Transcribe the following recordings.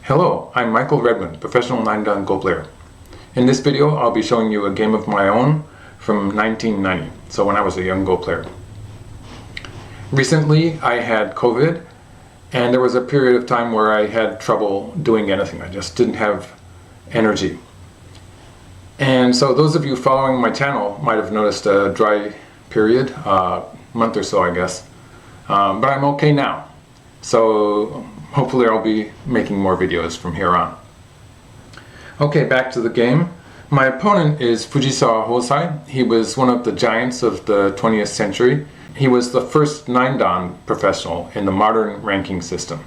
Hello, I'm Michael Redmond, professional 9-dan Go player. In this video, I'll be showing you a game of my own from 1990, so when I was a young Go player. Recently, I had COVID, and there was a period of time where I had trouble doing anything. I just didn't have energy. And so those of you following my channel might have noticed a dry period, a month or so I guess. But I'm okay now. So hopefully I'll be making more videos from here on. Okay, back to the game. My opponent is Fujisawa Hosai. He was one of the giants of the 20th century. He was the first 9-dan professional in the modern ranking system.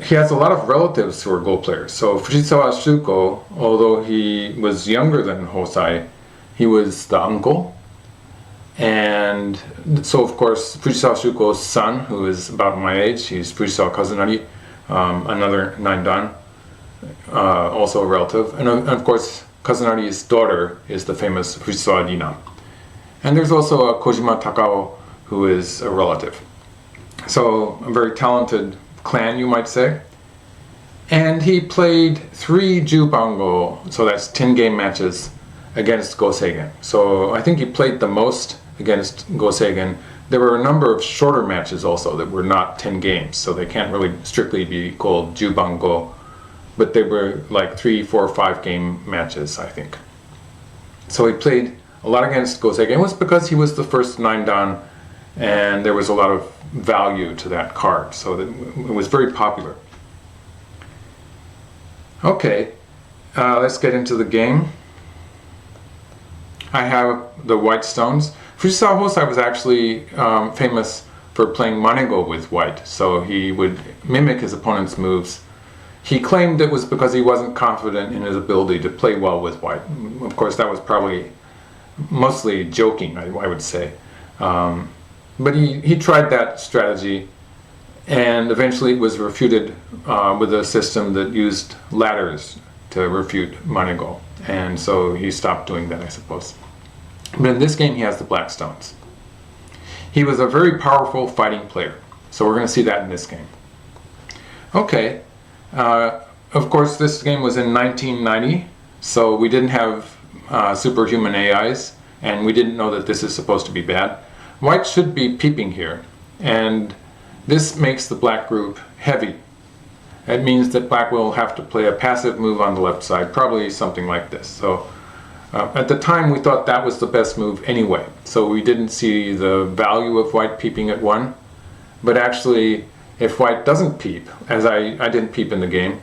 He has a lot of relatives who are Go players. So Fujisawa Shuko, although he was younger than Hosai, he was the uncle. And so of course Fujisawa Shuko's son, who is about my age, he's Fujisawa Kazunari, another 9-dan, also a relative. And of course Kazunari's daughter is the famous Fujisawa Rina. And there's also a Kojima Takao, who is a relative. So a very talented clan, you might say. And he played 3 Jubango, so that's 10 game matches against Go Seigen. So I think he played the most against Go Seigen. There were a number of shorter matches also that were not 10 games, so they can't really strictly be called Jubango, but they were like 3, 4, 5 game matches, I think. So he played a lot against Go Seigen. It was because he was the first 9-dan, and there was a lot of value to that card, so that it was very popular. Okay, let's get into the game. I have the white stones. Fujisawa Hosai was actually famous for playing Manego with white, so he would mimic his opponent's moves. He claimed it was because he wasn't confident in his ability to play well with white. Of course, that was probably mostly joking, I would say. But he tried that strategy, and eventually it was refuted with a system that used ladders to refute Manego, and so he stopped doing that, I suppose. But in this game he has the black stones. He was a very powerful fighting player, so we're going to see that in this game. Okay, of course this game was in 1990, so we didn't have superhuman AIs, and we didn't know that this is supposed to be bad. White should be peeping here, and this makes the black group heavy. It means that black will have to play a passive move on the left side, probably something like this. So at the time we thought that was the best move anyway, so we didn't see the value of white peeping at 1. But if white doesn't peep, as I didn't peep in the game,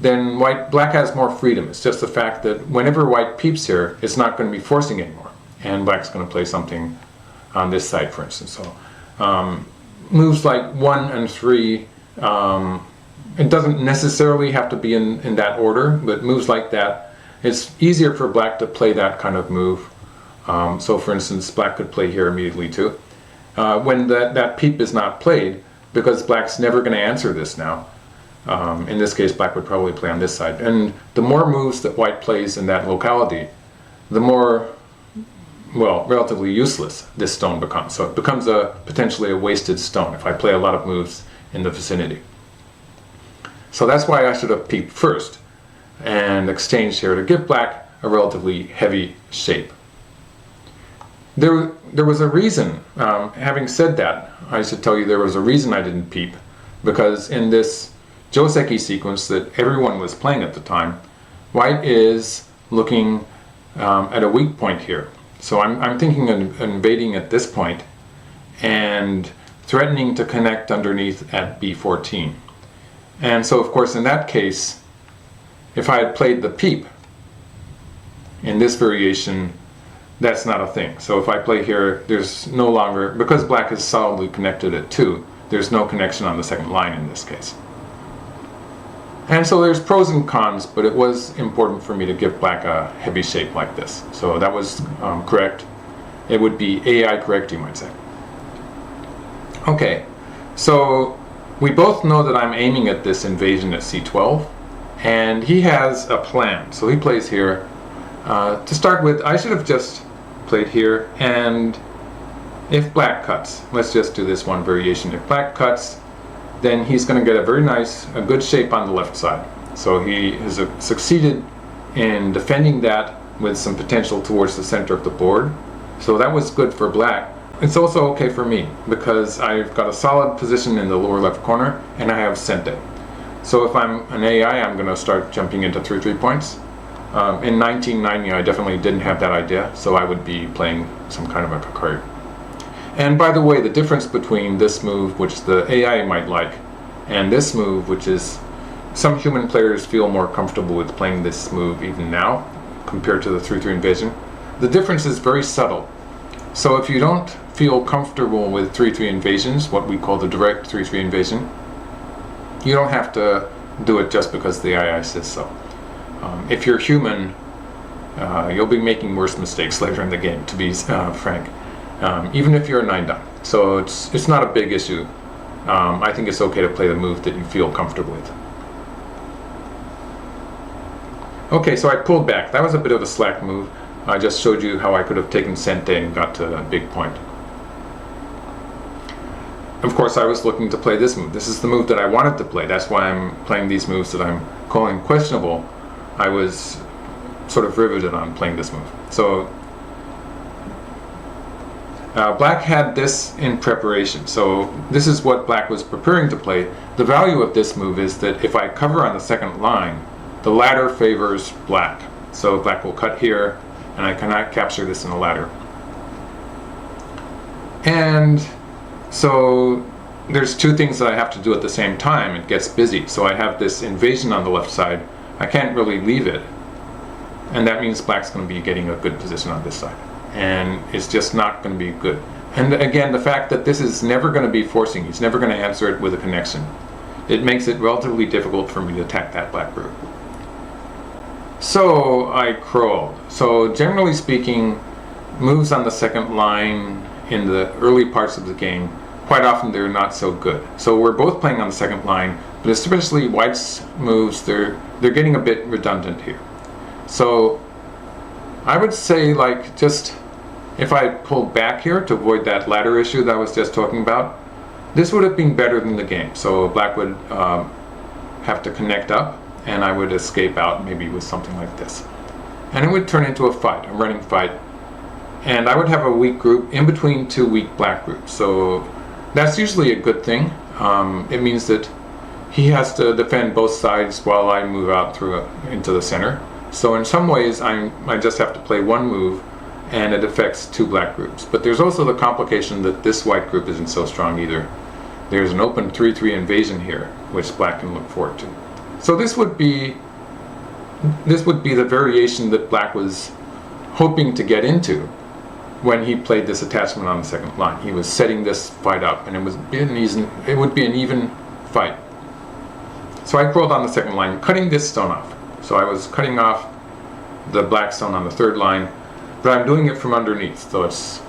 then black has more freedom. It's just the fact that whenever white peeps here, it's not going to be forcing anymore, and black's going to play something on this side, for instance. So moves like 1 and 3, it doesn't necessarily have to be in that order, but moves like that, it's easier for black to play that kind of move. So for instance, black could play here immediately too. When that peep is not played, because black's never going to answer this now, in this case black would probably play on this side. And the more moves that white plays in that locality, the more, well, relatively useless this stone becomes. So it becomes potentially a wasted stone if I play a lot of moves in the vicinity. So that's why I should have peeped first and exchanged here to give black a relatively heavy shape. There was a reason. Having said that, I should tell you there was a reason I didn't peep, because in this Joseki sequence that everyone was playing at the time, white is looking at a weak point here. So I'm thinking of invading at this point and threatening to connect underneath at b14. And so of course in that case, if I had played the peep in this variation, that's not a thing. So if I play here, there's no longer, because black is solidly connected at 2, there's no connection on the second line in this case. And so there's pros and cons, but it was important for me to give black a heavy shape like this. So that was correct. It would be AI correct, you might say. Okay, so we both know that I'm aiming at this invasion at c12, and he has a plan. So he plays here. To start with, I should have just played here, and if black cuts, let's just do this one variation. If black cuts, then he's going to get a good shape on the left side. So he has succeeded in defending that with some potential towards the center of the board. So that was good for black. It's also okay for me because I've got a solid position in the lower left corner and I have sente. So if I'm an AI, I'm going to start jumping into 3 points. In 1990, I definitely didn't have that idea, so I would be playing some kind of a kakari. And by the way, the difference between this move, which the AI might like, and this move, which is some human players feel more comfortable with playing this move even now, compared to the 3-3 invasion, the difference is very subtle. So if you don't feel comfortable with 3-3 invasions, what we call the direct 3-3 invasion, you don't have to do it just because the AI says so. If you're human, you'll be making worse mistakes later in the game, to be frank. Even if you're a 9-dan. So it's not a big issue. I think it's okay to play the move that you feel comfortable with. Okay, so I pulled back. That was a bit of a slack move. I just showed you how I could have taken sente and got to a big point. Of course, I was looking to play this move. This is the move that I wanted to play. That's why I'm playing these moves that I'm calling questionable. I was sort of riveted on playing this move. So black had this in preparation. So this is what black was preparing to play. The value of this move is that if I cover on the second line, the ladder favors black. So black will cut here, and I cannot capture this in the ladder. And so there's 2 things that I have to do at the same time. It gets busy. So I have this invasion on the left side. I can't really leave it. And that means black's going to be getting a good position on this side. And it's just not going to be good. And again, the fact that this is never going to be forcing, he's never going to answer it with a connection, it makes it relatively difficult for me to attack that black group. So I crawled. So generally speaking, moves on the second line in the early parts of the game, quite often they're not so good. So we're both playing on the second line, but especially white's moves, they're getting a bit redundant here. So I would say, like, just if I pulled back here to avoid that ladder issue that I was just talking about, this would have been better than the game. So black would have to connect up, and I would escape out maybe with something like this. And it would turn into a fight, a running fight. And I would have a weak group in between 2 weak black groups. So that's usually a good thing. It means that he has to defend both sides while I move out through into the center. So in some ways, I just have to play one move, and it affects 2 black groups. But there's also the complication that this white group isn't so strong either. There's an open 3-3 invasion here, which black can look forward to. So this would be the variation that black was hoping to get into when he played this attachment on the second line. He was setting this fight up, and it would be an even fight. So I crawled on the second line, cutting this stone off. So I was cutting off the black stone on the third line, but I'm doing it from underneath, so it's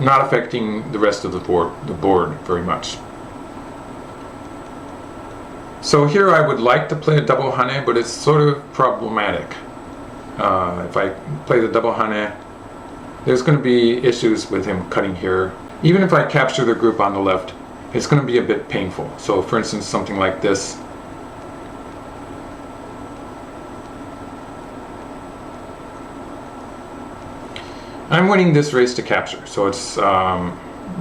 not affecting the rest of the board very much. So here I would like to play a double hane, but it's sort of problematic. If I play the double hane, there's going to be issues with him cutting here. Even if I capture the group on the left, it's going to be a bit painful. So for instance, something like this. I'm winning this race to capture. So it's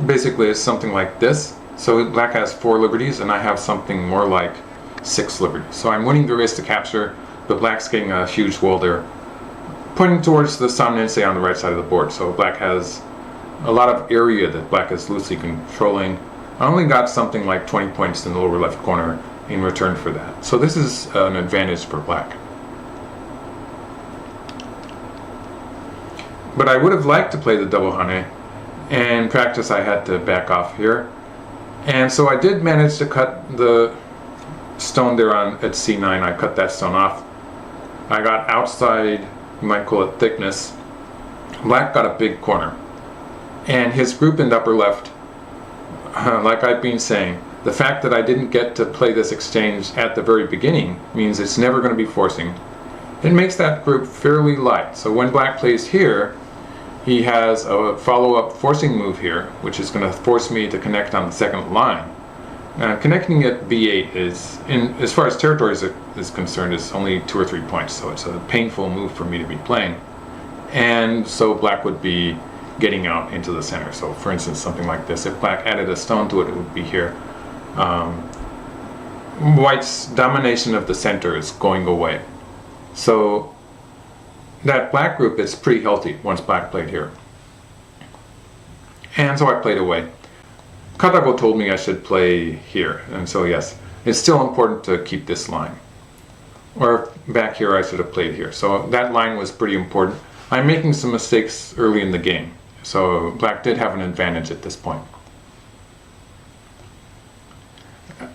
basically it's something like this. So black has 4 liberties, and I have something more like 6 liberties. So I'm winning the race to capture, but black's getting a huge wall there, pointing towards the Samnense on the right side of the board. So black has a lot of area that black is loosely controlling. I only got something like 20 points in the lower left corner in return for that. So this is an advantage for black. But I would have liked to play the double hane. In practice, I had to back off here. And so I did manage to cut the stone there at c9. I cut that stone off. I got outside, you might call it thickness. Black got a big corner. And his group in the upper left, like I've been saying, the fact that I didn't get to play this exchange at the very beginning means it's never going to be forcing. It makes that group fairly light. So when black plays here, he has a follow-up forcing move here, which is going to force me to connect on the second line. Connecting at b8 is, as far as territories is concerned, is only 2 or 3 points, so it's a painful move for me to be playing. And so black would be getting out into the center. So for instance, something like this, if black added a stone to it, it would be here. White's domination of the center is going away. So that black group is pretty healthy once black played here. And so I played away. Katago told me I should play here, and so yes, it's still important to keep this line. Or back here I should have played here. So that line was pretty important. I'm making some mistakes early in the game, so black did have an advantage at this point.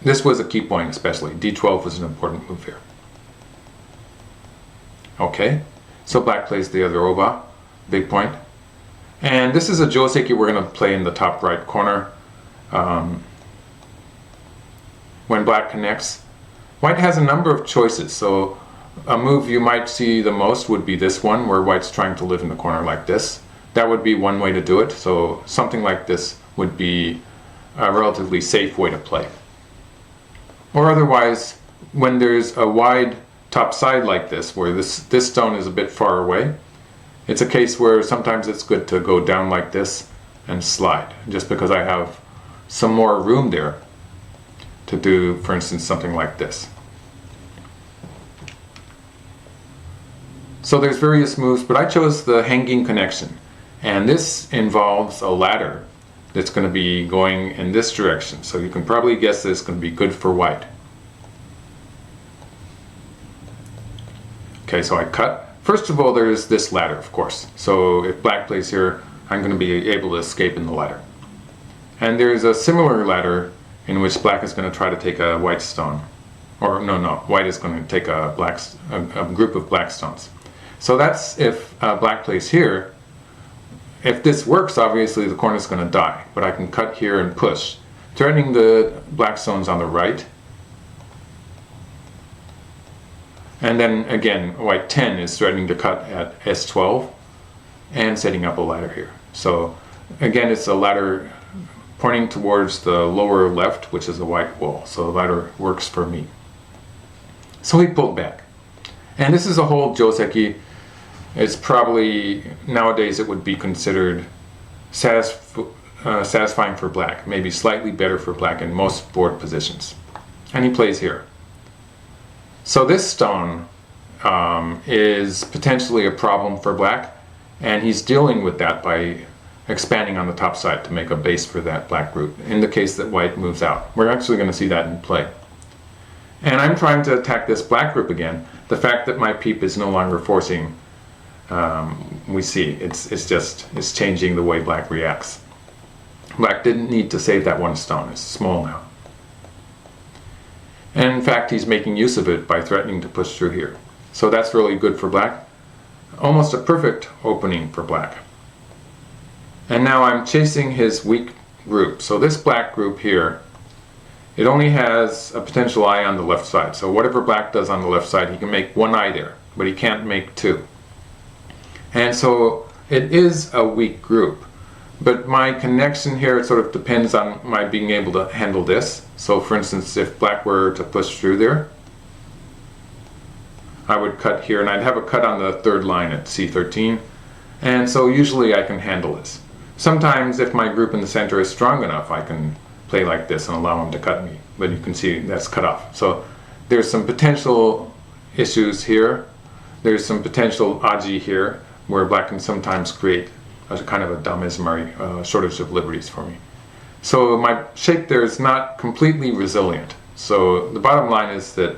This was a key point especially. d12 was an important move here. Okay, so black plays the other oba, big point. And this is a Joseki we're going to play in the top right corner. When black connects, white has a number of choices. So a move you might see the most would be this one, where white's trying to live in the corner like this. That would be one way to do it. So something like this would be a relatively safe way to play. Or otherwise, when there's a wide top side like this, where this stone is a bit far away, it's a case where sometimes it's good to go down like this and slide, just because I have some more room there to do, for instance, something like this. So there's various moves, but I chose the hanging connection. And this involves a ladder that's going to be going in this direction. So you can probably guess that it's going to be good for white. Okay, so I cut. First of all, there's this ladder, of course. So if black plays here, I'm going to be able to escape in the ladder. And there's a similar ladder in which black is going to try to take a white stone. Or no, white is going to take a group of black stones. So that's if black plays here. If this works, obviously the corner is going to die. But I can cut here and push, threatening the black stones on the right. And then again, white 10 is threatening to cut at S12 and setting up a ladder here. So again, it's a ladder pointing towards the lower left, which is a white wall. So the ladder works for me. So he pulled back. And this is a whole Joseki. It's probably, nowadays it would be considered satisfying for black, maybe slightly better for black in most board positions. And he plays here. So this stone is potentially a problem for black, and he's dealing with that by expanding on the top side to make a base for that black group, in the case that white moves out. We're actually going to see that in play. And I'm trying to attack this black group again. The fact that my peep is no longer forcing, we see, it's changing the way black reacts. Black didn't need to save that one stone, it's small now. And in fact, he's making use of it by threatening to push through here. So that's really good for black. Almost a perfect opening for black. And now I'm chasing his weak group. So this black group here, it only has a potential eye on the left side. So whatever black does on the left side, he can make one eye there, but he can't make two. And so it is a weak group. But my connection here sort of depends on my being able to handle this. So for instance, if black were to push through there, I would cut here, and I'd have a cut on the third line at C13. And so usually I can handle this. Sometimes if my group in the center is strong enough, I can play like this and allow him to cut me. But you can see that's cut off. So there's some potential issues here. There's some potential aji here, where black can sometimes create a kind of a damezmari, shortage of liberties for me. So my shape there is not completely resilient. So the bottom line is that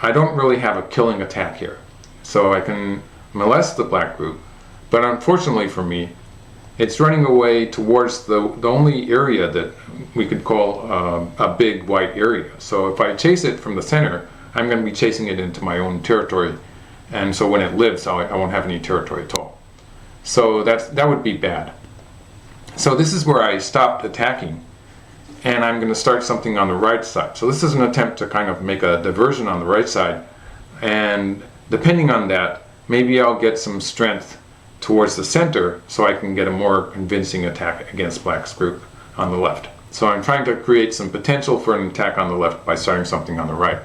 I don't really have a killing attack here. So I can molest the black group, but unfortunately for me, it's running away towards the only area that we could call a big white area. So if I chase it from the center, I'm going to be chasing it into my own territory. And so when it lives, I won't have any territory at all. So that would be bad. So this is where I stopped attacking, and I'm going to start something on the right side. So this is an attempt to kind of make a diversion on the right side, and depending on that, maybe I'll get some strength towards the center so I can get a more convincing attack against black's group on the left. So I'm trying to create some potential for an attack on the left by starting something on the right.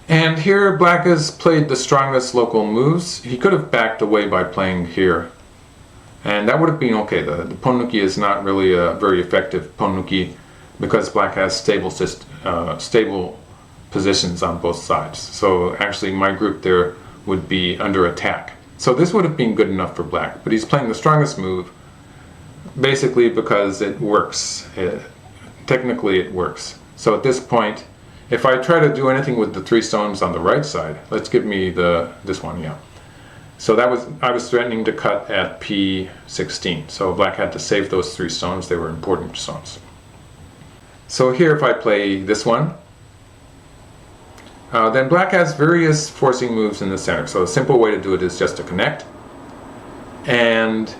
And here black has played the strongest local moves. He could have backed away by playing here. And that would have been okay. The ponnuki is not really a very effective ponnuki because black has stable positions on both sides. So actually my group there would be under attack. So this would have been good enough for black, but he's playing the strongest move basically because it works. Technically it works. So at this point, if I try to do anything with the 3 stones on the right side, let's give me this one, yeah. So I was threatening to cut at P16. So black had to save those 3 stones. They were important stones. So here if I play this one, then black has various forcing moves in the center. So a simple way to do it is just to connect. And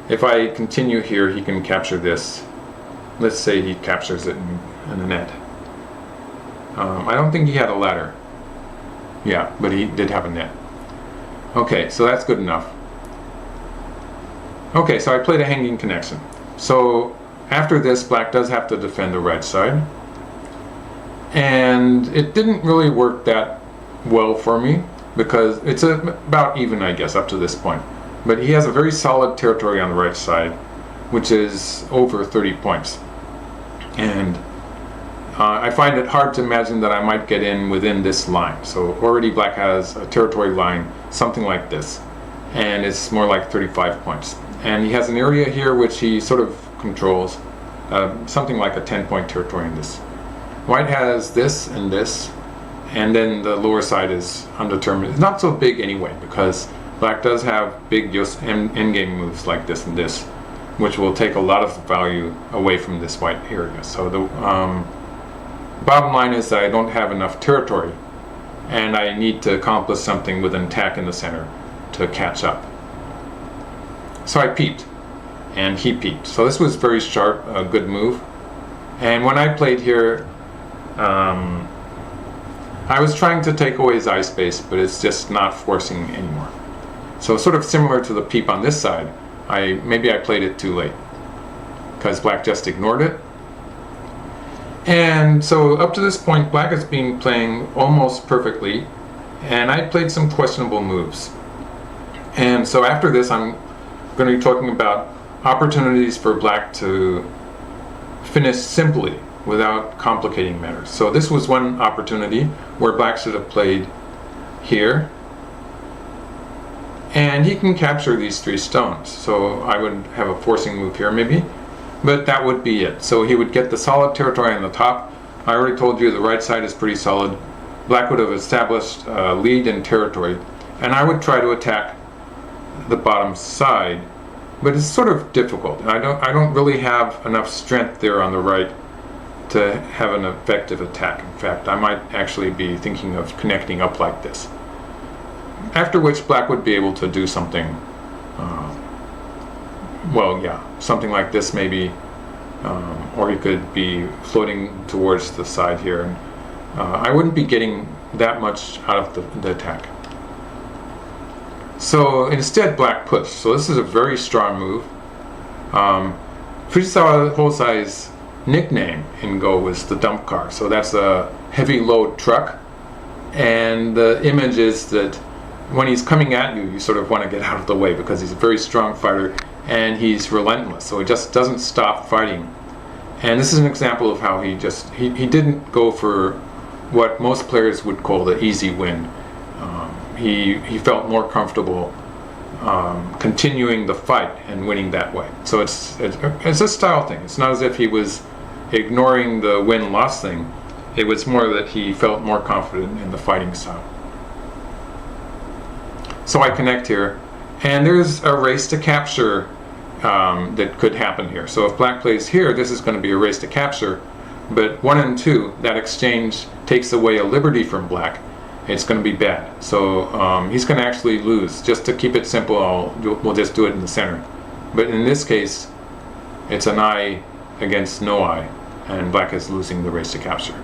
if I continue here, he can capture this. Let's say he captures it in the net. I don't think he had a ladder. Yeah, but he did have a net. Okay, so that's good enough. Okay, so I played a hanging connection. So after this, black does have to defend the right side. And it didn't really work that well for me because it's about even, I guess, up to this point. But he has a very solid territory on the right side, which is over 30 points. And I find it hard to imagine that I might get in within this line. So already black has a territory line, something like this, and it's more like 35 points. And he has an area here which he sort of controls, something like a 10-point territory in this. White has this, and then the lower side is undetermined. It's not so big anyway, because black does have big endgame moves like this and this, which will take a lot of value away from this white area. So the bottom line is that I don't have enough territory, and I need to accomplish something with an attack in the center to catch up. So I peeped, and he peeped. So this was very sharp, a good move. And when I played here, I was trying to take away his eye space, but it's just not forcing anymore. So sort of similar to the peep on this side, maybe I played it too late because black just ignored it. And so up to this point, black has been playing almost perfectly, and I played some questionable moves. And so after this, I'm going to be talking about opportunities for black to finish simply without complicating matters. So this was one opportunity where black should have played here, and he can capture these 3 stones. So I would have a forcing move here maybe, but that would be it. So he would get the solid territory on the top. I already told you the right side is pretty solid. Black would have established a lead in territory, and I would try to attack the bottom side, but it's sort of difficult. I don't really have enough strength there on the right to have an effective attack. In fact, I might actually be thinking of connecting up like this. After which black would be able to do something, something like this maybe, or he could be floating towards the side here. And I wouldn't be getting that much out of the attack. So instead black pushed. So this is a very strong move. Fujisawa Hosai's nickname in Go was the dump car. So that's a heavy load truck, and the image is that when he's coming at you, you sort of want to get out of the way because he's a very strong fighter and he's relentless. So he just doesn't stop fighting. And this is an example of how he didn't go for what most players would call the easy win. He felt more comfortable continuing the fight and winning that way. So it's a style thing. It's not as if he was ignoring the win-loss thing. It was more that he felt more confident in the fighting style. So I connect here, and there's a race to capture that could happen here. So if black plays here, this is going to be a race to capture, but 1 and 2, that exchange takes away a liberty from black. It's going to be bad. So he's going to actually lose. Just to keep it simple, we'll just do it in the center. But in this case, it's an eye against no eye, and black is losing the race to capture.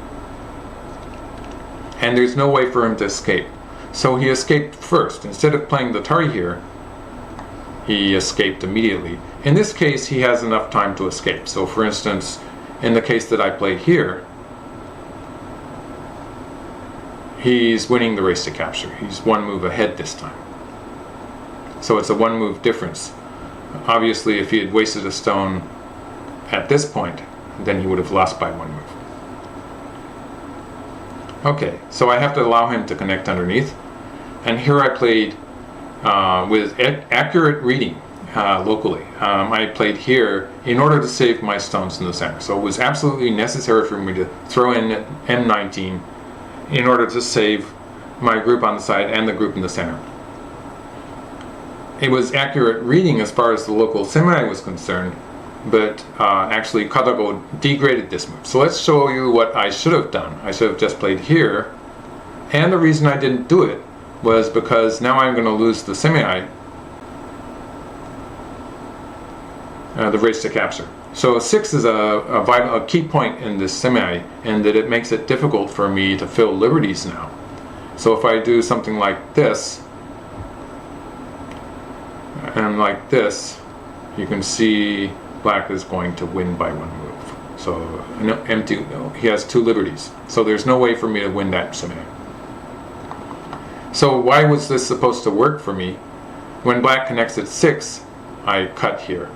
And there's no way for him to escape. So he escaped first. Instead of playing the tari here, he escaped immediately. In this case, he has enough time to escape. So for instance, in the case that I play here, he's winning the race to capture. He's one move ahead this time. So it's a one move difference. Obviously, if he had wasted a stone at this point, then he would have lost by one move. Okay, so I have to allow him to connect underneath. And here I played with accurate reading locally. I played here in order to save my stones in the center. So it was absolutely necessary for me to throw in M19 in order to save my group on the side and the group in the center. It was accurate reading as far as the local semi was concerned, but actually AlphaGo degraded this move. So let's show you what I should have done. I should have just played here, and the reason I didn't do it was because now I'm going to lose the semi, the race to capture. So 6 is a key point in this semi, in that it makes it difficult for me to fill liberties now. So if I do something like this, and like this, you can see black is going to win by one move. So he has 2 liberties. So there's no way for me to win that semi. So why was this supposed to work for me? When black connects at 6, I cut here.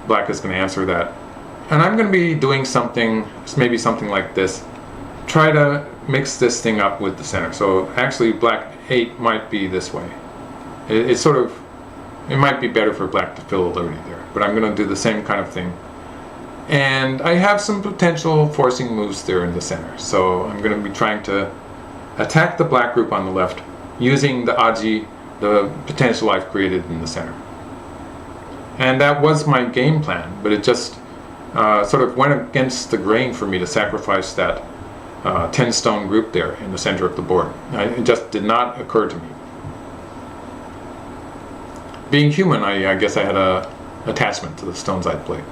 Black is going to answer that. And I'm going to be doing something, maybe something like this. Try to mix this thing up with the center. So actually black 8 might be this way. It might be better for black to fill a liberty there, but I'm going to do the same kind of thing. And I have some potential forcing moves there in the center. So I'm going to be trying to attack the black group on the left using the aji, the potential I've created in the center. And that was my game plan, but it just sort of went against the grain for me to sacrifice that 10 stone group there in the center of the board. It just did not occur to me. Being human, I guess I had a attachment to the stones I'd played.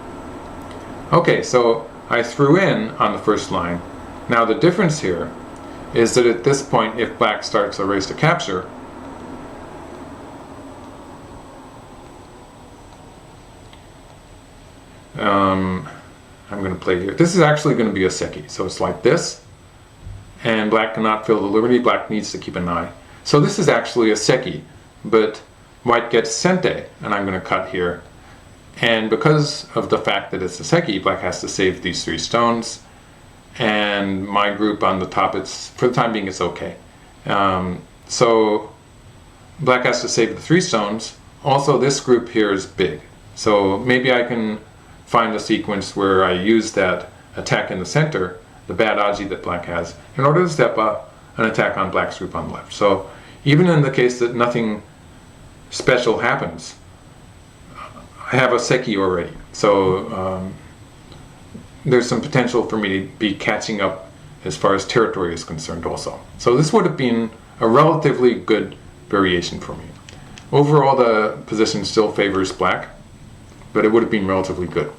Okay, so I threw in on the first line. Now the difference here is that at this point, if black starts a race to capture, I'm going to play here. This is actually going to be a seki, so it's like this, and black cannot fill the liberty. Black needs to keep an eye. So this is actually a seki, but white gets sente, and I'm going to cut here. And because of the fact that it's a seki, black has to save these 3 stones. And my group on the top, for the time being, it's okay. So black has to save the 3 stones. Also, this group here is big. So maybe I can find a sequence where I use that attack in the center, the bad aji that black has, in order to step up an attack on black's group on the left. So even in the case that nothing special happens, I have a seki already. So there's some potential for me to be catching up as far as territory is concerned also. So this would have been a relatively good variation for me. Overall, the position still favors black, but it would have been relatively good.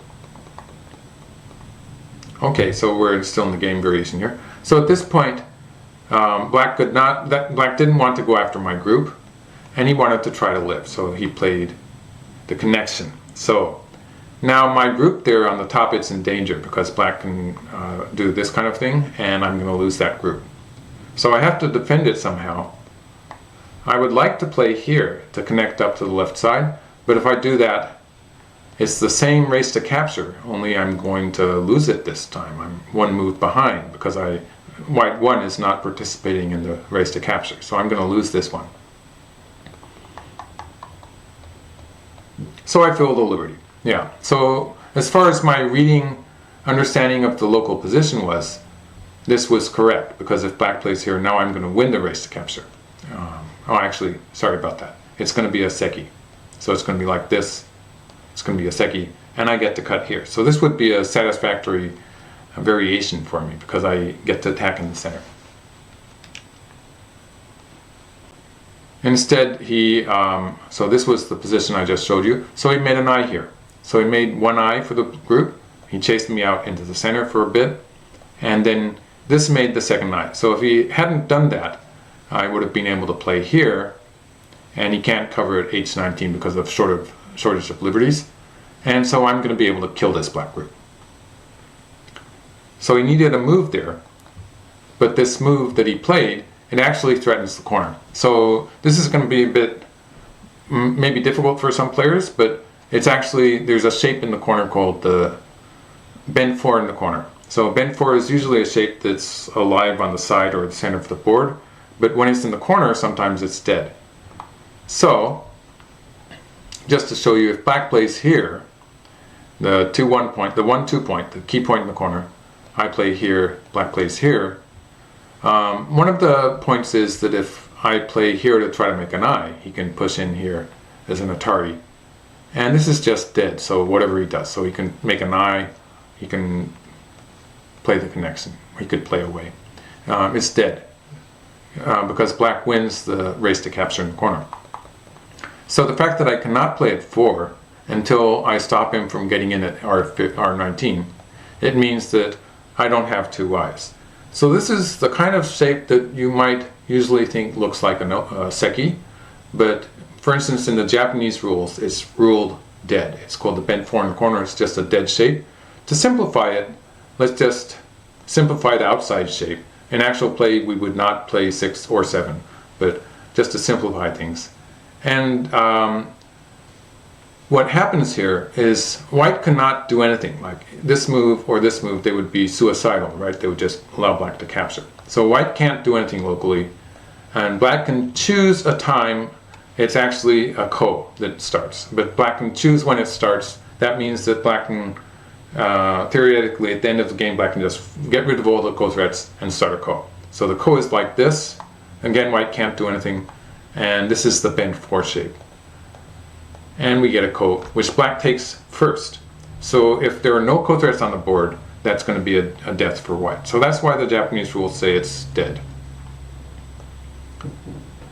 Okay, so we're still in the game variation here. So at this point, black didn't want to go after my group, and he wanted to try to live, so he played the connection. So now my group there on the top, it's in danger because black can do this kind of thing, and I'm going to lose that group. So I have to defend it somehow. I would like to play here to connect up to the left side, but if I do that, it's the same race to capture, only I'm going to lose it this time. I'm one move behind because white 1 is not participating in the race to capture, so I'm going to lose this one. So I fill the liberty. Yeah, so as far as my reading, understanding of the local position was, this was correct, because if black plays here, now I'm going to win the race to capture. Actually, sorry about that. It's going to be a seki. So it's going to be like this. It's going to be a seki, and I get to cut here. So this would be a satisfactory variation for me, because I get to attack in the center. Instead, so this was the position I just showed you. So he made an eye here. So he made one eye for the group. He chased me out into the center for a bit, and then this made the second eye. So if he hadn't done that, I would have been able to play here and he can't cover at h19 because of shortage of liberties. And so I'm going to be able to kill this black group. So he needed a move there, but this move that he played, it actually threatens the corner. So this is going to be a bit maybe difficult for some players, but it's actually, there's a shape in the corner called the bend 4 in the corner. So bend 4 is usually a shape that's alive on the side or the center of the board, but when it's in the corner, sometimes it's dead. So, just to show you, if black plays here, the 2-1 point, the 1-2 point, the key point in the corner, I play here, black plays here. One of the points is that if I play here to try to make an eye, he can push in here as an Atari. And this is just dead, so whatever he does. So he can make an eye, he can play the connection, he could play away. It's dead, because black wins the race to capture in the corner. So the fact that I cannot play at 4 until I stop him from getting in at R19, it means that I don't have 2 eyes. So this is the kind of shape that you might usually think looks like a seki, but for instance in the Japanese rules it's ruled dead. It's called the bent 4 in the corner, it's just a dead shape. To simplify it, let's just simplify the outside shape. In actual play we would not play 6 or 7, but just to simplify things. And what happens here is white cannot do anything. Like this move or this move, they would be suicidal, right? They would just allow black to capture. So white can't do anything locally, and black can choose a time. It's actually a ko that starts, but black can choose when it starts. That means that black can, theoretically, at the end of the game, black can just get rid of all the ko threats and start a ko. So the ko is like this. Again, white can't do anything, and this is the bend 4 shape. And we get a ko, which black takes first. So if there are no ko threats on the board, that's going to be a death for white. So that's why the Japanese rules say it's dead.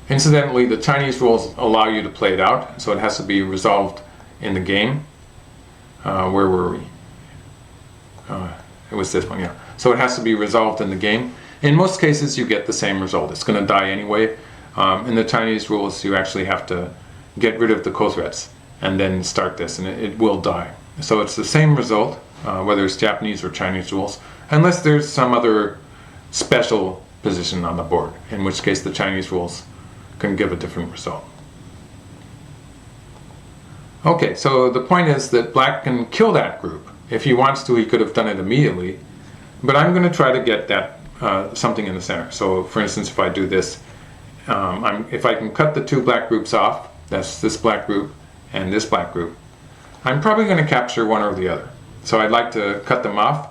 Incidentally, the Chinese rules allow you to play it out, so it has to be resolved in the game. Where were we? It was this one, yeah. So it has to be resolved in the game. In most cases, you get the same result. It's going to die anyway. In the Chinese rules, you actually have to get rid of the ko threats and then start this, and it will die. So it's the same result, whether it's Japanese or Chinese rules, unless there's some other special position on the board, in which case the Chinese rules can give a different result. Okay, so the point is that black can kill that group. If he wants to, he could have done it immediately, but I'm going to try to get that something in the center. So for instance, if I do this, if I can cut the 2 black groups off, that's this black group and this black group, I'm probably going to capture one or the other. So I'd like to cut them off,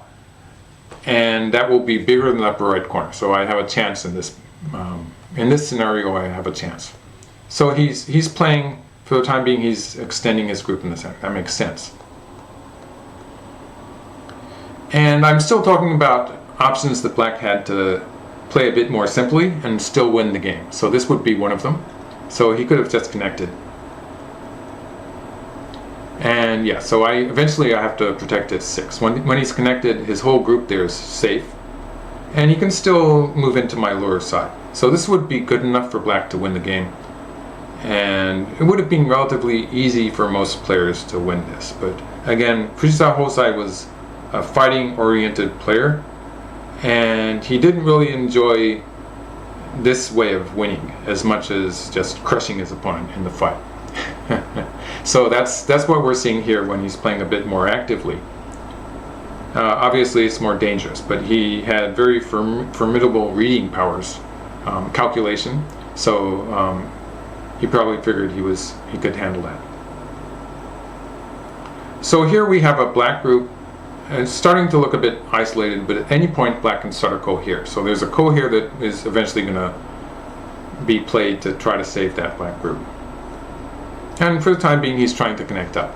and that will be bigger than the upper right corner. So I have a chance in this scenario. I have a chance. So he's playing, for the time being, he's extending his group in the center. That makes sense. And I'm still talking about options that black had to play a bit more simply and still win the game. So this would be one of them. So he could have just connected. And yeah, so eventually I have to protect at 6. When he's connected, his whole group there is safe. And he can still move into my lower side. So this would be good enough for black to win the game. And it would have been relatively easy for most players to win this. But again, Fujisawa Hosai was a fighting-oriented player, and he didn't really enjoy this way of winning as much as just crushing his opponent in the fight. So that's what we're seeing here when he's playing a bit more actively. Obviously it's more dangerous, but he had very formidable reading powers, calculation, so he probably figured he could handle that. So here we have a black group. It's starting to look a bit isolated, but at any point black can start a ko here. So there's a ko here that is eventually going to be played to try to save that black group. And for the time being, he's trying to connect up.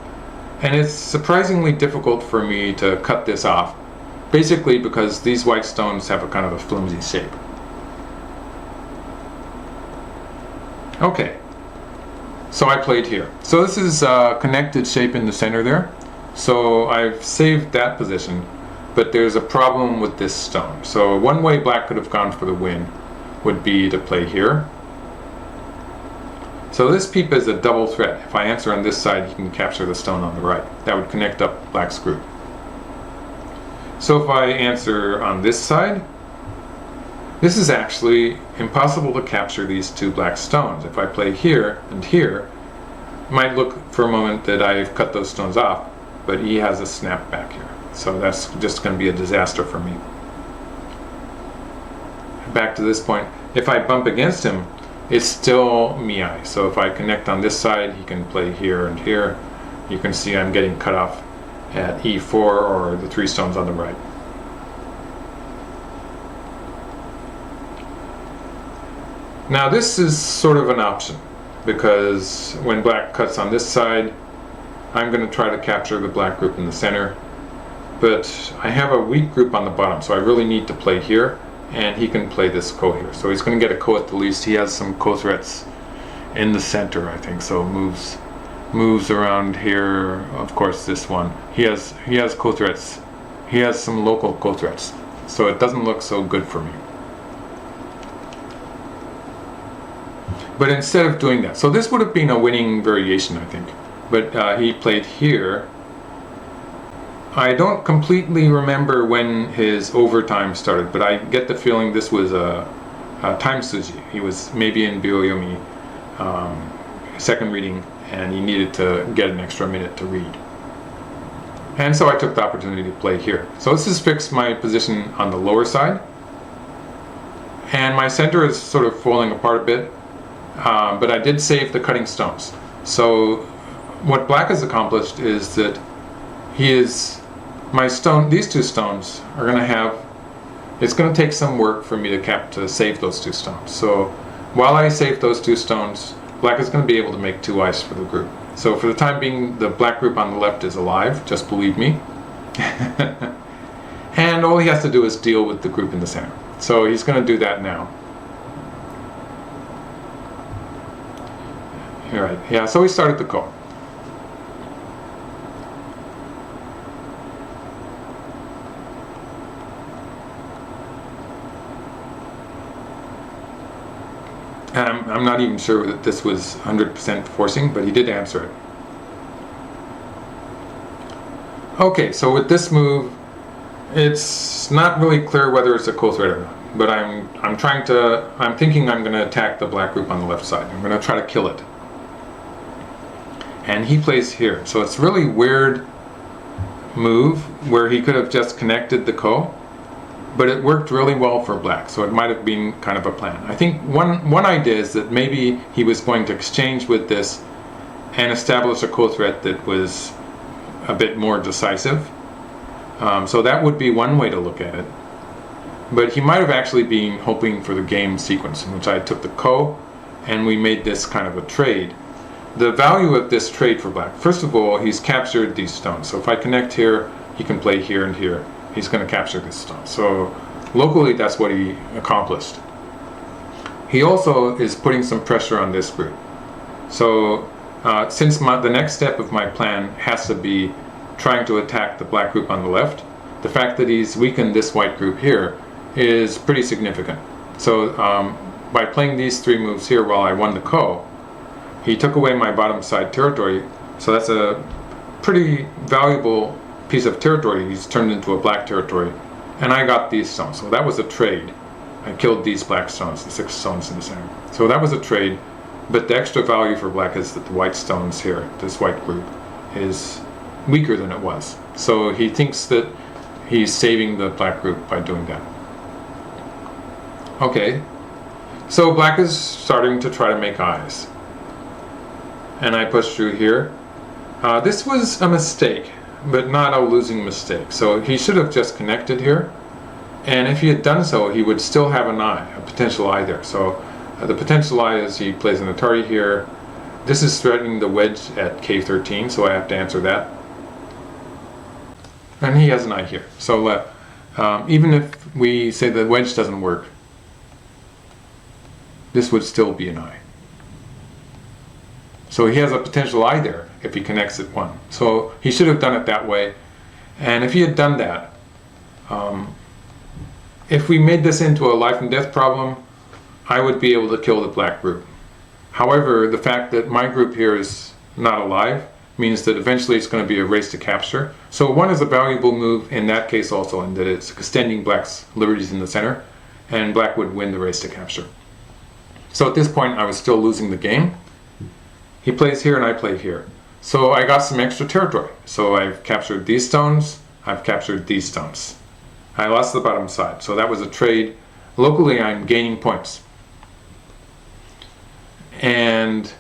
And it's surprisingly difficult for me to cut this off, basically because these white stones have a kind of a flimsy shape. Okay, so I played here. So this is a connected shape in the center there. So I've saved that position, but there's a problem with this stone. So one way black could have gone for the win would be to play here. So this peep is a double threat. If I answer on this side, he can capture the stone on the right. That would connect up black's group. So if I answer on this side, this is actually impossible to capture these two black stones. If I play here and here, it might look for a moment that I've cut those stones off, but he has a snap back here. So that's just going to be a disaster for me. Back to this point, if I bump against him, it's still Miai. So if I connect on this side, he can play here and here. You can see I'm getting cut off at E4 or the 3 stones on the right. Now this is sort of an option, because when black cuts on this side, I'm going to try to capture the black group in the center, but I have a weak group on the bottom, so I really need to play here, and he can play this ko here. So he's going to get a ko at the least. He has some ko threats in the center, I think, so moves around here. Of course, this one. He has ko threats. He has some local ko threats, so it doesn't look so good for me. But instead of doing that, so this would have been a winning variation, I think. But he played here. I don't completely remember when his overtime started, but I get the feeling this was a time suji. He was maybe in Byoyomi, second reading, and he needed to get an extra minute to read. And so I took the opportunity to play here. So this has fixed my position on the lower side. And my center is sort of falling apart a bit. But I did save the cutting stones. So what black has accomplished is that these two stones are going to have, it's going to take some work for me to save those 2 stones. So while I save those 2 stones, black is going to be able to make 2 ice for the group. So for the time being, the black group on the left is alive, just believe me. And all he has to do is deal with the group in the center. So he's going to do that now. All right, yeah, so we started the ko. I'm not even sure that this was 100% forcing, but he did answer it. Okay, so with this move, it's not really clear whether it's a ko threat or not, but I'm thinking I'm going to attack the black group on the left side. I'm going to try to kill it. And he plays here, so it's really weird move where he could have just connected the ko, but it worked really well for black, so it might have been kind of a plan. I think one idea is that maybe he was going to exchange with this and establish a ko threat that was a bit more decisive. So that would be one way to look at it. But he might have actually been hoping for the game sequence in which I took the ko and we made this kind of a trade. The value of this trade for black, first of all, he's captured these stones. So if I connect here, he can play here and here. He's going to capture this stone. So locally, that's what he accomplished. He also is putting some pressure on this group. So since the next step of my plan has to be trying to attack the black group on the left, the fact that he's weakened this white group here is pretty significant. So by playing these 3 moves here while I won the ko, he took away my bottom side territory, so that's a pretty valuable piece of territory he's turned into a black territory, and I got these stones, so that was a trade. I killed these black stones, the 6 stones in the center. So that was a trade, but the extra value for black is that the white stones here, this white group, is weaker than it was. So he thinks that he's saving the black group by doing that. Okay, so black is starting to try to make eyes. And I pushed through here. This was a mistake, but not a losing mistake. So he should have just connected here. And if he had done so, he would still have an eye, a potential eye there. So the potential eye is he plays an Atari here. This is threatening the wedge at K13, so I have to answer that. And he has an eye here. So even if we say the wedge doesn't work, this would still be an eye. So he has a potential eye there if he connects at 1. So he should have done it that way. And if he had done that, if we made this into a life and death problem, I would be able to kill the black group. However, the fact that my group here is not alive means that eventually it's going to be a race to capture. So 1 is a valuable move in that case also, in that it's extending black's liberties in the center, and black would win the race to capture. So at this point I was still losing the game. He plays here and I play here. So I got some extra territory. So I've captured these stones, I've captured these stones. I lost the bottom side, so that was a trade. Locally I'm gaining points. And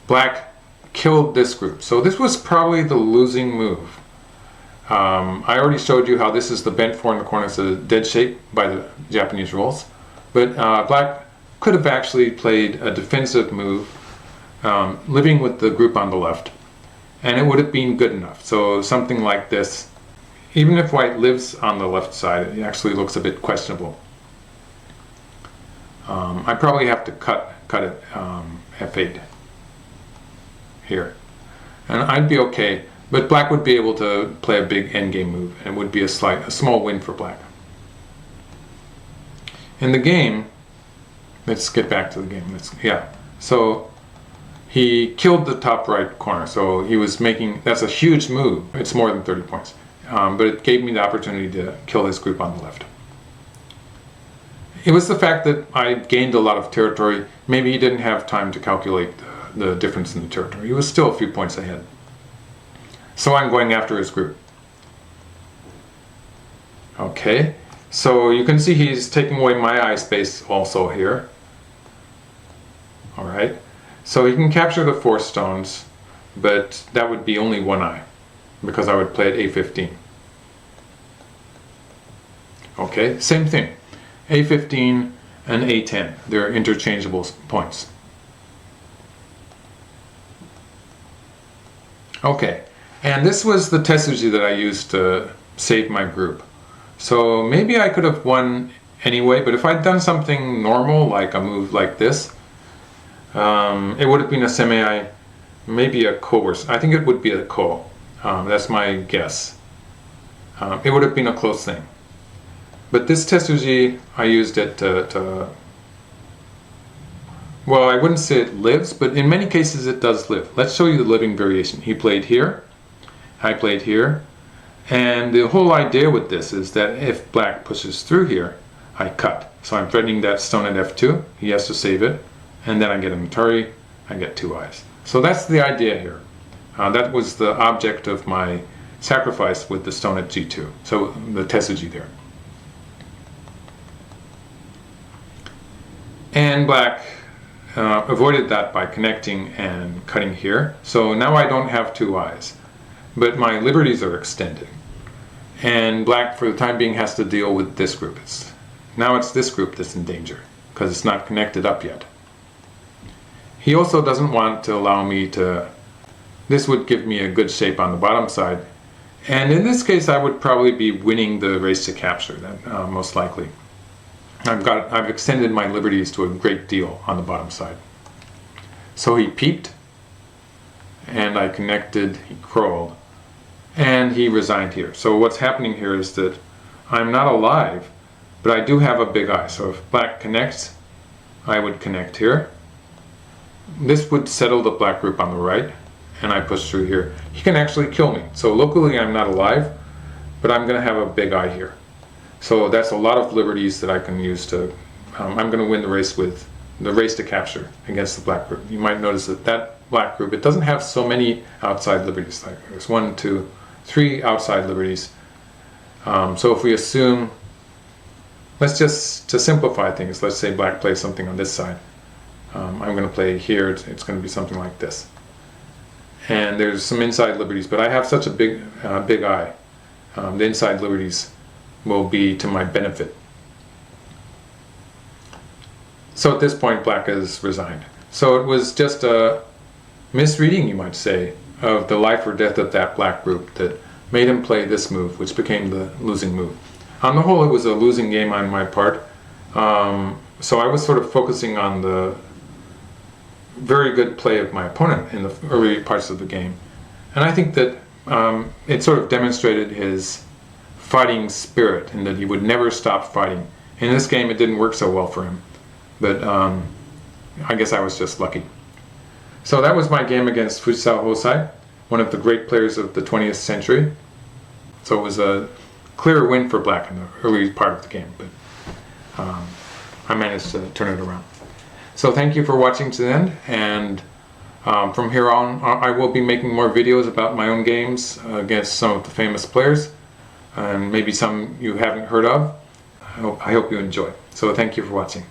black killed this group. So this was probably the losing move. I already showed you how this is the bent 4 in the corner, it's a dead shape by the Japanese rules. But black could have actually played a defensive move, living with the group on the left, and it would have been good enough. So something like this, even if white lives on the left side, it actually looks a bit questionable. I probably have to cut it f8 here, and I'd be okay, but black would be able to play a big endgame move, and it would be a small win for black. In the game, let's get back to the game. So he killed the top right corner, so he was making, that's a huge move. It's more than 30 points, but it gave me the opportunity to kill his group on the left. It was the fact that I gained a lot of territory. Maybe he didn't have time to calculate the difference in the territory. He was still a few points ahead. So I'm going after his group. Okay, so you can see he's taking away my eye space also here. Alright, so he can capture the 4 stones, but that would be only 1 eye, because I would play at a15. Okay, same thing. a15 and a10, they're interchangeable points. Okay, and this was the Tetsuji that I used to save my group. So maybe I could have won anyway, but if I'd done something normal, like a move like this, it would have been a semi-eye, maybe a ko, I think it would be a ko. That's my guess. It would have been a close thing. But this Tetsuji, I used it to, well, I wouldn't say it lives, but in many cases it does live. Let's show you the living variation. He played here, I played here, and the whole idea with this is that if black pushes through here, I cut. So I'm threatening that stone at f2, he has to save it, and then I get a Matari, I get 2 eyes. So that's the idea here. That was the object of my sacrifice with the stone at g2, so the Tetsuji there. And black avoided that by connecting and cutting here. So now I don't have 2 eyes, but my liberties are extended. And black, for the time being, has to deal with this group. Now it's this group that's in danger, because it's not connected up yet. He also doesn't want to allow me to, this would give me a good shape on the bottom side. And in this case, I would probably be winning the race to capture, that, most likely. I've extended my liberties to a great deal on the bottom side. So he peeped, and I connected, he crawled, and he resigned here. So what's happening here is that I'm not alive, but I do have a big eye. So if black connects, I would connect here. This would settle the black group on the right, and I push through here. He can actually kill me. So locally I'm not alive, but I'm going to have a big eye here. So that's a lot of liberties that I can use to, I'm going to win the race with the race to capture against the black group. You might notice that that black group, it doesn't have so many outside liberties. Like there's 1, 2, 3 outside liberties. So if we assume, let's just, to simplify things, let's say black plays something on this side. I'm going to play here, it's going to be something like this. And there's some inside liberties, but I have such a big eye. The inside liberties will be to my benefit. So at this point, black has resigned. So it was just a misreading, you might say, of the life or death of that black group that made him play this move, which became the losing move. On the whole, it was a losing game on my part. So I was sort of focusing on the very good play of my opponent in the early parts of the game. And I think that it sort of demonstrated his fighting spirit, and that he would never stop fighting. In this game it didn't work so well for him, but I guess I was just lucky. So that was my game against Fujisawa Hosai, one of the great players of the 20th century. So it was a clear win for black in the early part of the game, but I managed to turn it around. So thank you for watching to the end, and from here on I will be making more videos about my own games against some of the famous players, and maybe some you haven't heard of. I hope you enjoy. So thank you for watching.